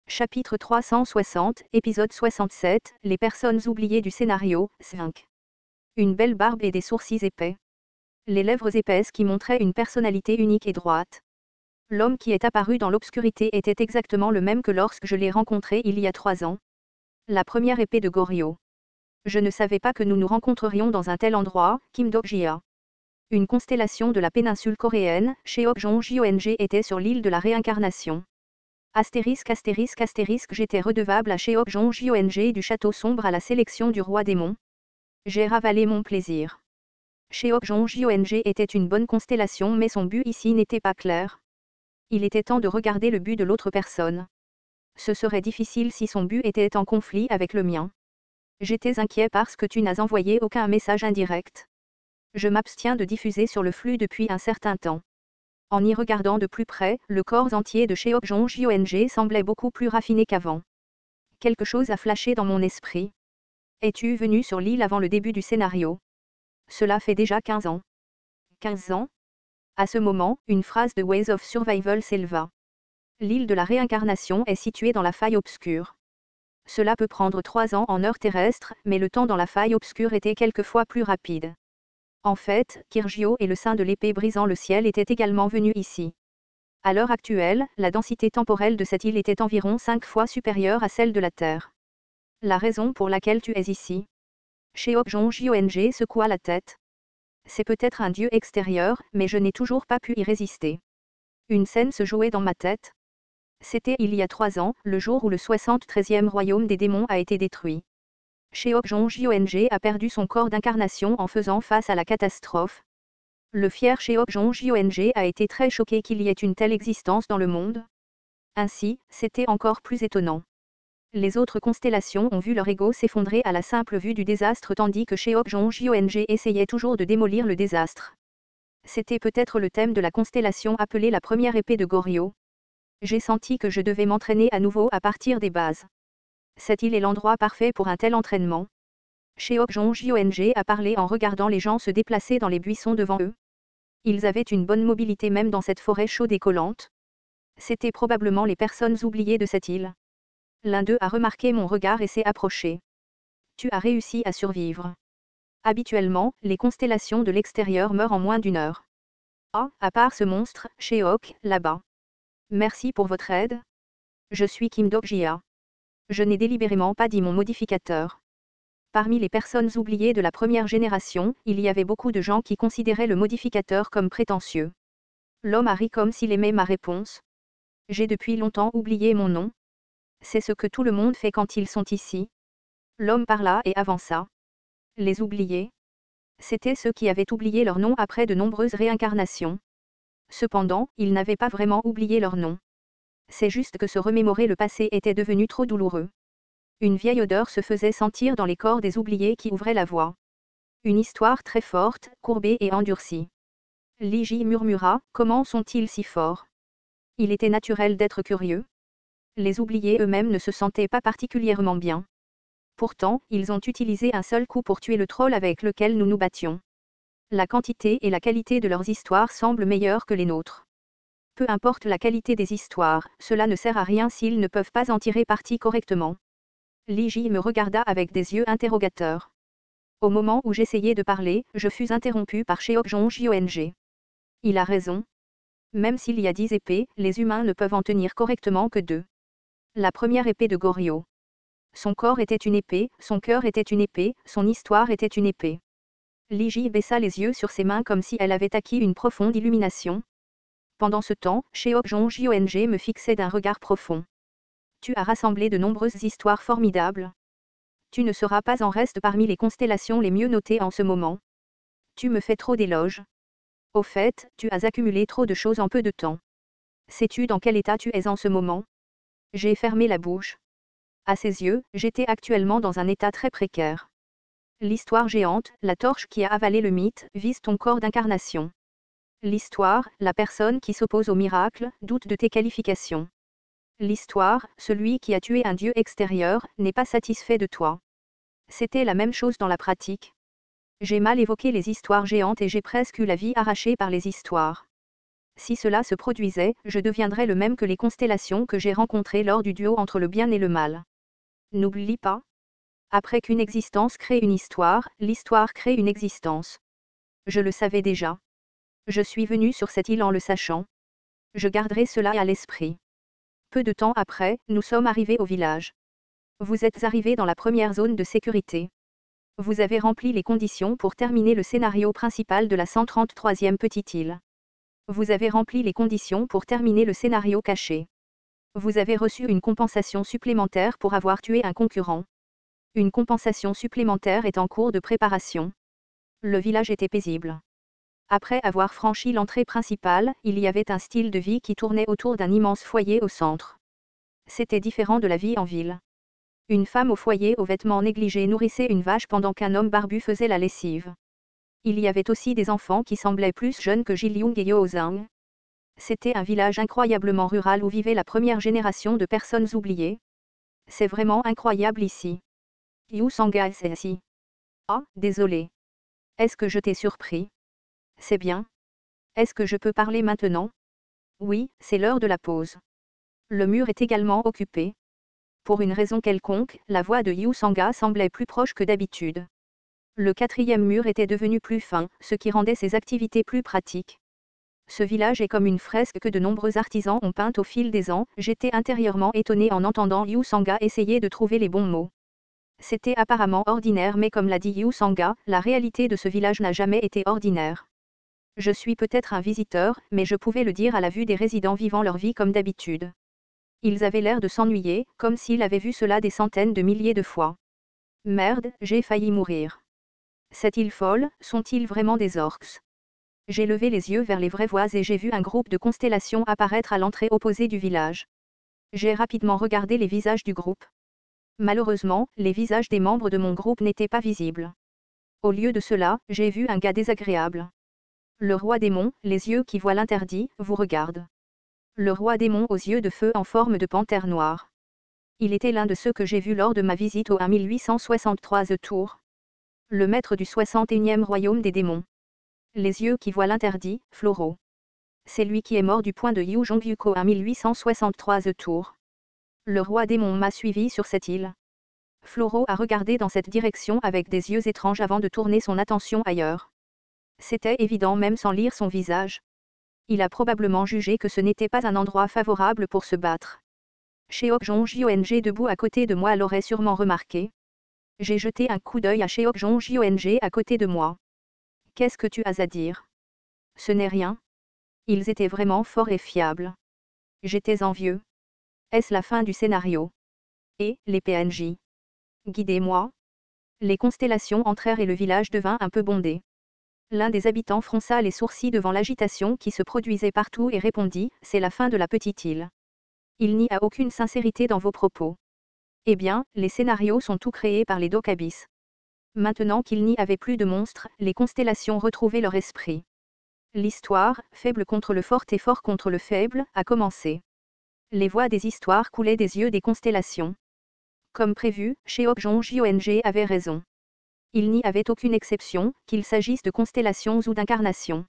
Chapitre 360, épisode 67, les personnes oubliées du scénario, 5. Une belle barbe et des sourcils épais. Les lèvres épaisses qui montraient une personnalité unique et droite. L'homme qui est apparu dans l'obscurité était exactement le même que lorsque je l'ai rencontré il y a 3 ans. La première épée de Goryo. Je ne savais pas que nous nous rencontrerions dans un tel endroit, Kim Dok-jia. Une constellation de la péninsule coréenne, Cheokjong-jong était sur l'île de la réincarnation. Astérisque astérisque astérisque j'étais redevable à Cheokjong du château sombre à la sélection du roi démon. J'ai ravalé mon plaisir. Cheokjong était une bonne constellation mais son but ici n'était pas clair. Il était temps de regarder le but de l'autre personne. Ce serait difficile si son but était en conflit avec le mien. J'étais inquiet parce que tu n'as envoyé aucun message indirect. Je m'abstiens de diffuser sur le flux depuis un certain temps. En y regardant de plus près, le corps entier de Cheokjong semblait beaucoup plus raffiné qu'avant. Quelque chose a flashé dans mon esprit. Es-tu venu sur l'île avant le début du scénario? Cela fait déjà 15 ans. 15 ans? À ce moment, une phrase de Ways of Survival s'éleva. L'île de la réincarnation est située dans la faille obscure. Cela peut prendre 3 ans en heure terrestre, mais le temps dans la faille obscure était quelquefois plus rapide. En fait, Kirgio et le sein de l'épée brisant le ciel étaient également venus ici. À l'heure actuelle, la densité temporelle de cette île était environ 5 fois supérieure à celle de la Terre. La raison pour laquelle tu es ici? Cheokjong secoua la tête. C'est peut-être un dieu extérieur, mais je n'ai toujours pas pu y résister. Une scène se jouait dans ma tête. C'était il y a 3 ans, le jour où le 73e royaume des démons a été détruit. Cheokjong a perdu son corps d'incarnation en faisant face à la catastrophe. Le fier Cheokjong a été très choqué qu'il y ait une telle existence dans le monde. Ainsi, c'était encore plus étonnant. Les autres constellations ont vu leur ego s'effondrer à la simple vue du désastre tandis que Cheokjong essayait toujours de démolir le désastre. C'était peut-être le thème de la constellation appelée la première épée de Goryo. J'ai senti que je devais m'entraîner à nouveau à partir des bases. Cette île est l'endroit parfait pour un tel entraînement. Cheokjong a parlé en regardant les gens se déplacer dans les buissons devant eux. Ils avaient une bonne mobilité même dans cette forêt chaude et collante. C'étaient probablement les personnes oubliées de cette île. L'un d'eux a remarqué mon regard et s'est approché. Tu as réussi à survivre. Habituellement, les constellations de l'extérieur meurent en moins d'1 heure. Ah, à part ce monstre, Cheok, là-bas. Merci pour votre aide. Je suis Kim Dok-jia. Je n'ai délibérément pas dit mon modificateur. Parmi les personnes oubliées de la première génération, il y avait beaucoup de gens qui considéraient le modificateur comme prétentieux. L'homme a ri comme s'il aimait ma réponse. J'ai depuis longtemps oublié mon nom. C'est ce que tout le monde fait quand ils sont ici. L'homme parla et avança. Les oubliés. C'étaient ceux qui avaient oublié leur nom après de nombreuses réincarnations. Cependant, ils n'avaient pas vraiment oublié leur nom. C'est juste que se remémorer le passé était devenu trop douloureux. Une vieille odeur se faisait sentir dans les corps des oubliés qui ouvraient la voie. Une histoire très forte, courbée et endurcie. Liji murmura, comment sont-ils si forts? Il était naturel d'être curieux. Les oubliés eux-mêmes ne se sentaient pas particulièrement bien. Pourtant, ils ont utilisé un seul coup pour tuer le troll avec lequel nous nous battions. La quantité et la qualité de leurs histoires semblent meilleures que les nôtres. Peu importe la qualité des histoires, cela ne sert à rien s'ils ne peuvent pas en tirer parti correctement. Liji me regarda avec des yeux interrogateurs. Au moment où j'essayais de parler, je fus interrompu par Cheokjong. Il a raison. Même s'il y a 10 épées, les humains ne peuvent en tenir correctement que 2. La première épée de Goryo. Son corps était une épée, son cœur était une épée, son histoire était une épée. Liji baissa les yeux sur ses mains comme si elle avait acquis une profonde illumination. Pendant ce temps, Cheokjong me fixait d'un regard profond. Tu as rassemblé de nombreuses histoires formidables. Tu ne seras pas en reste parmi les constellations les mieux notées en ce moment. Tu me fais trop d'éloges. Au fait, tu as accumulé trop de choses en peu de temps. Sais-tu dans quel état tu es en ce moment? J'ai fermé la bouche. À ses yeux, j'étais actuellement dans un état très précaire. L'histoire géante, la torche qui a avalé le mythe, vise ton corps d'incarnation. L'histoire, la personne qui s'oppose au miracle, doute de tes qualifications. L'histoire, celui qui a tué un dieu extérieur, n'est pas satisfait de toi. C'était la même chose dans la pratique. J'ai mal évoqué les histoires géantes et j'ai presque eu la vie arrachée par les histoires. Si cela se produisait, je deviendrais le même que les constellations que j'ai rencontrées lors du duo entre le bien et le mal. N'oublie pas. Après qu'une existence crée une histoire, l'histoire crée une existence. Je le savais déjà. Je suis venu sur cette île en le sachant. Je garderai cela à l'esprit. Peu de temps après, nous sommes arrivés au village. Vous êtes arrivés dans la première zone de sécurité. Vous avez rempli les conditions pour terminer le scénario principal de la 133e petite île. Vous avez rempli les conditions pour terminer le scénario caché. Vous avez reçu une compensation supplémentaire pour avoir tué un concurrent. Une compensation supplémentaire est en cours de préparation. Le village était paisible. Après avoir franchi l'entrée principale, il y avait un style de vie qui tournait autour d'un immense foyer au centre. C'était différent de la vie en ville. Une femme au foyer aux vêtements négligés nourrissait une vache pendant qu'un homme barbu faisait la lessive. Il y avait aussi des enfants qui semblaient plus jeunes que Jiliung et Yeozang. C'était un village incroyablement rural où vivait la première génération de personnes oubliées. C'est vraiment incroyable ici. Yu Sanga est ici. Ah, désolé. Est-ce que je t'ai surpris? C'est bien. Est-ce que je peux parler maintenant? Oui, c'est l'heure de la pause. Le mur est également occupé. Pour une raison quelconque, la voix de Yu Sanga semblait plus proche que d'habitude. Le quatrième mur était devenu plus fin, ce qui rendait ses activités plus pratiques. Ce village est comme une fresque que de nombreux artisans ont peinte au fil des ans. J'étais intérieurement étonné en entendant Yu Sanga essayer de trouver les bons mots. C'était apparemment ordinaire, mais comme l'a dit Yu Sanga, la réalité de ce village n'a jamais été ordinaire. Je suis peut-être un visiteur, mais je pouvais le dire à la vue des résidents vivant leur vie comme d'habitude. Ils avaient l'air de s'ennuyer, comme s'ils avaient vu cela des centaines de milliers de fois. Merde, j'ai failli mourir. Cette île folle, sont-ils vraiment des orques? J'ai levé les yeux vers les vraies voies et j'ai vu un groupe de constellations apparaître à l'entrée opposée du village. J'ai rapidement regardé les visages du groupe. Malheureusement, les visages des membres de mon groupe n'étaient pas visibles. Au lieu de cela, j'ai vu un gars désagréable. Le roi démon, les yeux qui voient l'interdit, vous regarde. Le roi démon aux yeux de feu en forme de panthère noire. Il était l'un de ceux que j'ai vus lors de ma visite au 1863 Tour. Le maître du 61e royaume des démons. Les yeux qui voient l'interdit, Floro. C'est lui qui est mort du poing de Yu Jongyuko à 1863 Tour. Le roi démon m'a suivi sur cette île. Floro a regardé dans cette direction avec des yeux étranges avant de tourner son attention ailleurs. C'était évident même sans lire son visage. Il a probablement jugé que ce n'était pas un endroit favorable pour se battre. Sheok Jong debout à côté de moi l'aurait sûrement remarqué. J'ai jeté un coup d'œil à Sheok Jong à côté de moi. Qu'est-ce que tu as à dire? Ce n'est rien. Ils étaient vraiment forts et fiables. J'étais envieux. Est-ce la fin du scénario? Et, les PNJ? Guidez-moi. Les constellations entrèrent et le village devint un peu bondé. L'un des habitants fronça les sourcils devant l'agitation qui se produisait partout et répondit, c'est la fin de la petite île. Il n'y a aucune sincérité dans vos propos. Eh bien, les scénarios sont tout créés par les Dokabis. Maintenant qu'il n'y avait plus de monstres, les constellations retrouvaient leur esprit. L'histoire, faible contre le fort et fort contre le faible, a commencé. Les voix des histoires coulaient des yeux des constellations. Comme prévu, Sheok Jong avait raison. Il n'y avait aucune exception, qu'il s'agisse de constellations ou d'incarnations.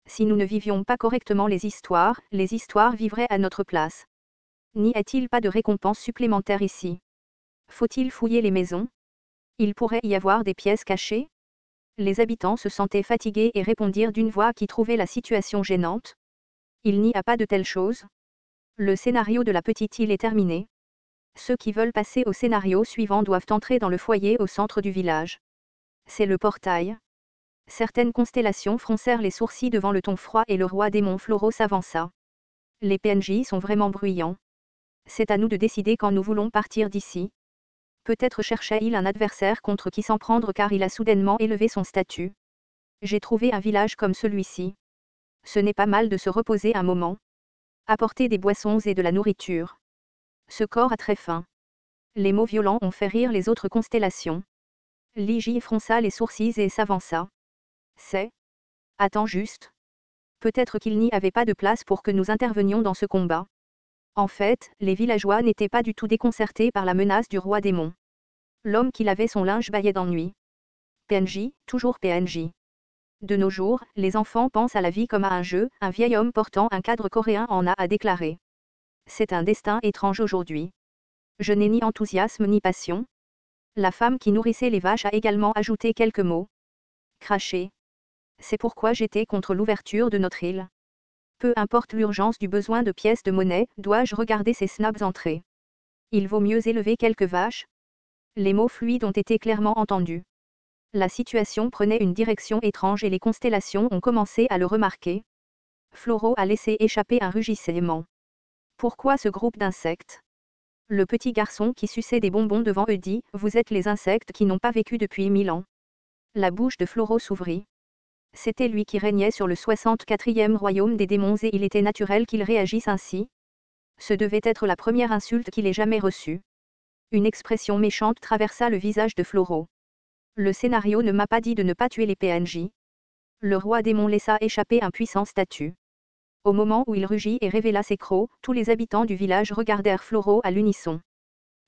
Si nous ne vivions pas correctement les histoires vivraient à notre place. N'y a-t-il pas de récompense supplémentaire ici? Faut-il fouiller les maisons? Il pourrait y avoir des pièces cachées? Les habitants se sentaient fatigués et répondirent d'une voix qui trouvait la situation gênante. Il n'y a pas de telle chose. Le scénario de la petite île est terminé. Ceux qui veulent passer au scénario suivant doivent entrer dans le foyer au centre du village. C'est le portail. Certaines constellations froncèrent les sourcils devant le ton froid et le roi démon Floro s'avança. Les PNJ sont vraiment bruyants. C'est à nous de décider quand nous voulons partir d'ici. Peut-être cherchait-il un adversaire contre qui s'en prendre car il a soudainement élevé son statut. J'ai trouvé un village comme celui-ci. Ce n'est pas mal de se reposer un moment. Apporter des boissons et de la nourriture. Ce corps a très faim. Les mots violents ont fait rire les autres constellations. Liji fronça les sourcils et s'avança. C'est. Attends juste. Peut-être qu'il n'y avait pas de place pour que nous intervenions dans ce combat. En fait, les villageois n'étaient pas du tout déconcertés par la menace du roi démon. L'homme qui lavait son linge bâillait d'ennui. PNJ, toujours PNJ. De nos jours, les enfants pensent à la vie comme à un jeu, un vieil homme portant un cadre coréen en a déclaré. C'est un destin étrange aujourd'hui. Je n'ai ni enthousiasme ni passion. La femme qui nourrissait les vaches a également ajouté quelques mots. Cracher. C'est pourquoi j'étais contre l'ouverture de notre île. Peu importe l'urgence du besoin de pièces de monnaie, dois-je regarder ces snobs entrer. Il vaut mieux élever quelques vaches. Les mots fluides ont été clairement entendus. La situation prenait une direction étrange et les constellations ont commencé à le remarquer. Floro a laissé échapper un rugissement. Pourquoi ce groupe d'insectes? Le petit garçon qui suçait des bonbons devant eux dit, vous êtes les insectes qui n'ont pas vécu depuis 1000 ans. La bouche de Floro s'ouvrit. C'était lui qui régnait sur le 64e royaume des démons et il était naturel qu'il réagisse ainsi. Ce devait être la première insulte qu'il ait jamais reçue. Une expression méchante traversa le visage de Floro. Le scénario ne m'a pas dit de ne pas tuer les PNJ. Le roi démon laissa échapper un puissant statut. Au moment où il rugit et révéla ses crocs, tous les habitants du village regardèrent Floro à l'unisson.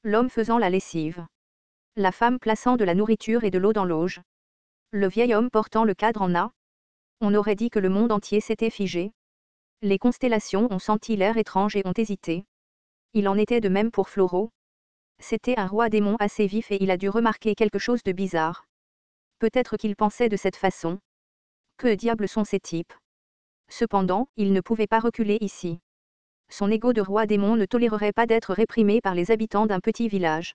L'homme faisant la lessive. La femme plaçant de la nourriture et de l'eau dans l'auge. Le vieil homme portant le cadre en A. On aurait dit que le monde entier s'était figé. Les constellations ont senti l'air étrange et ont hésité. Il en était de même pour Floro. C'était un roi démon assez vif et il a dû remarquer quelque chose de bizarre. Peut-être qu'il pensait de cette façon. Que diable sont ces types? Cependant, il ne pouvait pas reculer ici. Son ego de roi démon ne tolérerait pas d'être réprimé par les habitants d'un petit village.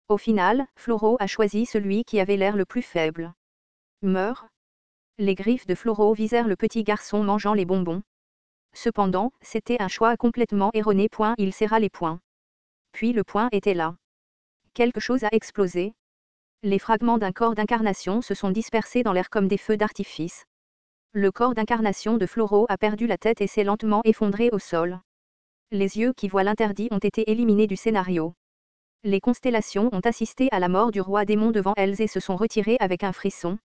Au final, Floro a choisi celui qui avait l'air le plus faible. Meurs. Les griffes de Floro visèrent le petit garçon mangeant les bonbons. Cependant, c'était un choix complètement erroné. Il serra les poings. Puis le poing était là. Quelque chose a explosé. Les fragments d'un corps d'incarnation se sont dispersés dans l'air comme des feux d'artifice. Le corps d'incarnation de Floro a perdu la tête et s'est lentement effondré au sol. Les yeux qui voient l'interdit ont été éliminés du scénario. Les constellations ont assisté à la mort du roi démon devant elles et se sont retirées avec un frisson.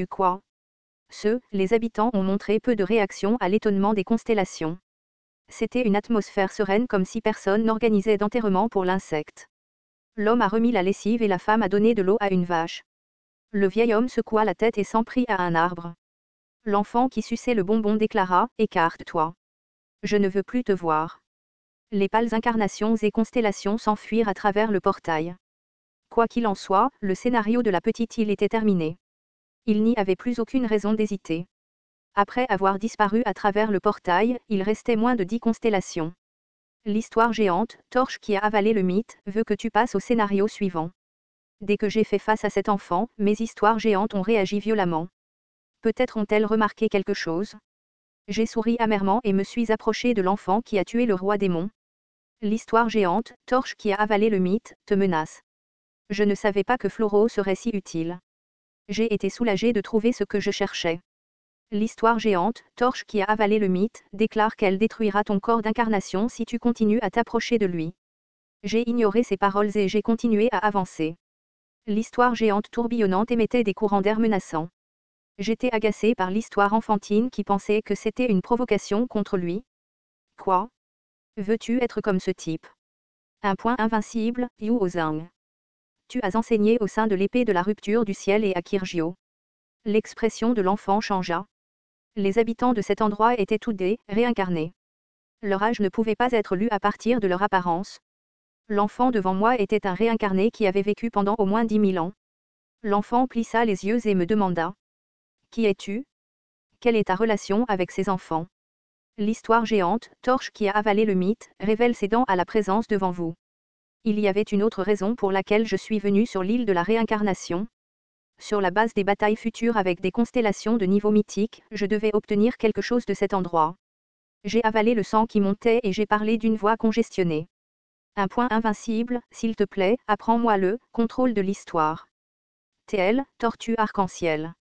Quoi? Les habitants ont montré peu de réaction à l'étonnement des constellations. C'était une atmosphère sereine comme si personne n'organisait d'enterrement pour l'insecte. L'homme a remis la lessive et la femme a donné de l'eau à une vache. Le vieil homme secoua la tête et s'en prit à un arbre. L'enfant qui suçait le bonbon déclara, écarte-toi. Je ne veux plus te voir. Les pâles incarnations et constellations s'enfuirent à travers le portail. Quoi qu'il en soit, le scénario de la petite île était terminé. Il n'y avait plus aucune raison d'hésiter. Après avoir disparu à travers le portail, il restait moins de 10 constellations. L'histoire géante, Torche qui a avalé le mythe, veut que tu passes au scénario suivant. Dès que j'ai fait face à cet enfant, mes histoires géantes ont réagi violemment. Peut-être ont-elles remarqué quelque chose. J'ai souri amèrement et me suis approché de l'enfant qui a tué le roi démon. L'histoire géante, Torche qui a avalé le mythe, te menace. Je ne savais pas que Floro serait si utile. J'ai été soulagé de trouver ce que je cherchais. L'histoire géante, Torche qui a avalé le mythe, déclare qu'elle détruira ton corps d'incarnation si tu continues à t'approcher de lui. J'ai ignoré ces paroles et j'ai continué à avancer. L'histoire géante tourbillonnante émettait des courants d'air menaçants. J'étais agacé par l'histoire enfantine qui pensait que c'était une provocation contre lui. Quoi? Veux-tu être comme ce type? Un point invincible, Yu Ozang. Tu as enseigné au sein de l'épée de la rupture du ciel et à Kirgio. L'expression de l'enfant changea. Les habitants de cet endroit étaient tous des réincarnés. Leur âge ne pouvait pas être lu à partir de leur apparence. L'enfant devant moi était un réincarné qui avait vécu pendant au moins 10 000 ans. L'enfant plissa les yeux et me demanda. Qui es-tu? Quelle est ta relation avec ces enfants? L'histoire géante, Torche qui a avalé le mythe, révèle ses dents à la présence devant vous. Il y avait une autre raison pour laquelle je suis venu sur l'île de la réincarnation. Sur la base des batailles futures avec des constellations de niveau mythique, je devais obtenir quelque chose de cet endroit. J'ai avalé le sang qui montait et j'ai parlé d'une voix congestionnée. Un point invincible, s'il te plaît, apprends-moi le contrôle de l'histoire. TL, tortue arc-en-ciel.